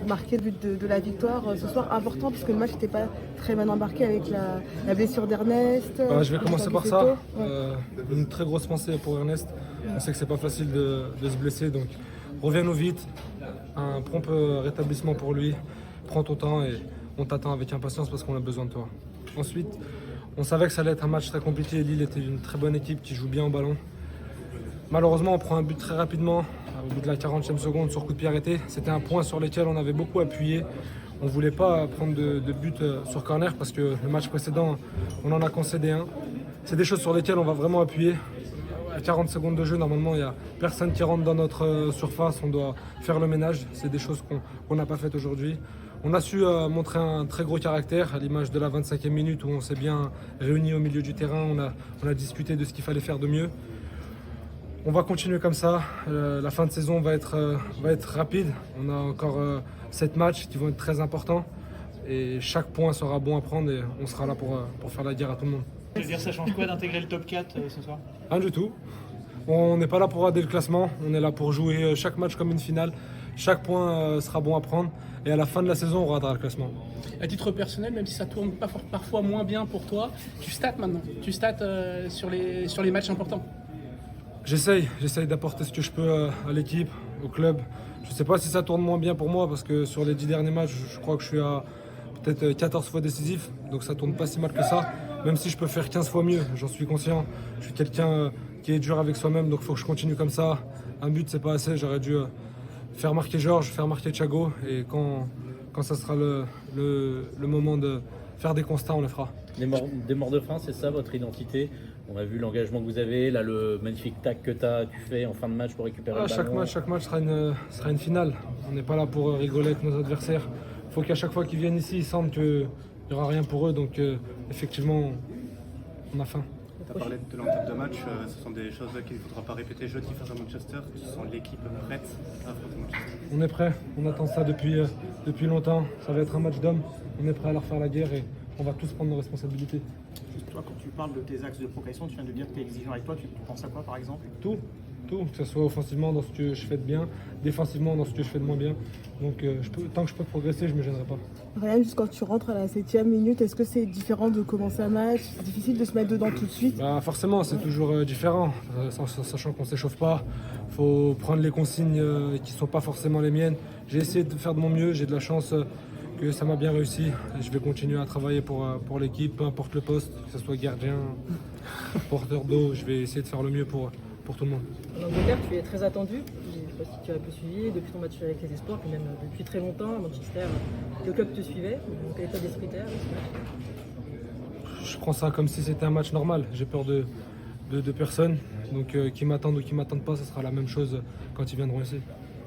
Marqué le but de la victoire ce soir, important puisque le match n'était pas très bien embarqué avec la blessure d'Ernest. Je vais commencer par ça. Une très grosse pensée pour Ernest. On sait que c'est pas facile de se blesser, donc reviens-nous vite. Un prompt rétablissement pour lui. Prends ton temps et on t'attend avec impatience parce qu'on a besoin de toi. Ensuite, on savait que ça allait être un match très compliqué. Lille était une très bonne équipe qui joue bien au ballon. Malheureusement, on prend un but très rapidement, au bout de la 40e seconde, sur coup de pied arrêté. C'était un point sur lequel on avait beaucoup appuyé. On ne voulait pas prendre de but sur corner parce que le match précédent, on en a concédé un. C'est des choses sur lesquelles on va vraiment appuyer. À 40 secondes de jeu, normalement, il n'y a personne qui rentre dans notre surface. On doit faire le ménage. C'est des choses qu'on n'a pas faites aujourd'hui. On a su montrer un très gros caractère à l'image de la 25e minute où on s'est bien réunis au milieu du terrain. On a discuté de ce qu'il fallait faire de mieux. On va continuer comme ça. La fin de saison va être rapide. On a encore 7 matchs qui vont être très importants. Et chaque point sera bon à prendre et on sera là pour faire la guerre à tout le monde. Je veux dire, ça change quoi d'intégrer le top 4 ce soir? Rien du tout. On n'est pas là pour rater le classement. On est là pour jouer chaque match comme une finale. Chaque point sera bon à prendre. Et à la fin de la saison, on ratera le classement. À titre personnel, même si ça tourne parfois moins bien pour toi, tu stats maintenant. Tu stats sur les matchs importants. J'essaye d'apporter ce que je peux à l'équipe, au club. Je ne sais pas si ça tourne moins bien pour moi parce que sur les 10 derniers matchs, je crois que je suis à peut-être 14 fois décisif. Donc ça tourne pas si mal que ça. Même si je peux faire 15 fois mieux, j'en suis conscient. Je suis quelqu'un qui est dur avec soi-même, donc il faut que je continue comme ça. Un but, c'est pas assez. J'aurais dû faire marquer Georges, faire marquer Thiago. Et quand ça sera le moment de faire des constats, on le fera. Des morts de faim, c'est ça votre identité? On a vu l'engagement que vous avez, là le magnifique tac que tu fais en fin de match pour récupérer le ballon. Chaque match sera une finale. On n'est pas là pour rigoler avec nos adversaires. Il faut qu'à chaque fois qu'ils viennent ici, ils sentent qu'il n'y aura rien pour eux. Donc effectivement, on a faim. Tu as parlé de l'entame de match, ce sont des choses qu'il ne faudra pas répéter jeudi face à Manchester. Tu sens l'équipe prête à affronter Manchester? On est prêt, on attend ça depuis longtemps. Ça va être un match d'hommes. On est prêt à leur faire la guerre et on va tous prendre nos responsabilités. Juste toi, quand tu parles de tes axes de progression, tu viens de dire que tu es exigeant avec toi, tu penses à quoi par exemple? Tout, que ce soit offensivement dans ce que je fais de bien, défensivement dans ce que je fais de moins bien. Donc tant que je peux progresser, je ne me gênerai pas. Ryan, juste quand tu rentres à la 7e minute, est-ce que c'est différent de commencer un match? C'est difficile de se mettre dedans tout de suite? Forcément, c'est toujours différent, sachant qu'on ne s'échauffe pas. Il faut prendre les consignes qui ne sont pas forcément les miennes. J'ai essayé de faire de mon mieux, j'ai de la chance que ça m'a bien réussi. Je vais continuer à travailler pour l'équipe, peu importe le poste, que ce soit gardien, porteur d'eau. Je vais essayer de faire le mieux pour tout le monde. En Angleterre, tu es très attendu. Je ne sais pas si tu as un peu suivi depuis ton match avec les Espoirs, puis même depuis très longtemps. À Manchester, le club te suivait. Quel état d'esprit t'es avec ce match? Je prends ça comme si c'était un match normal. J'ai peur de personne. Donc qui m'attendent ou qui ne m'attendent pas, ce sera la même chose quand ils viendront ici.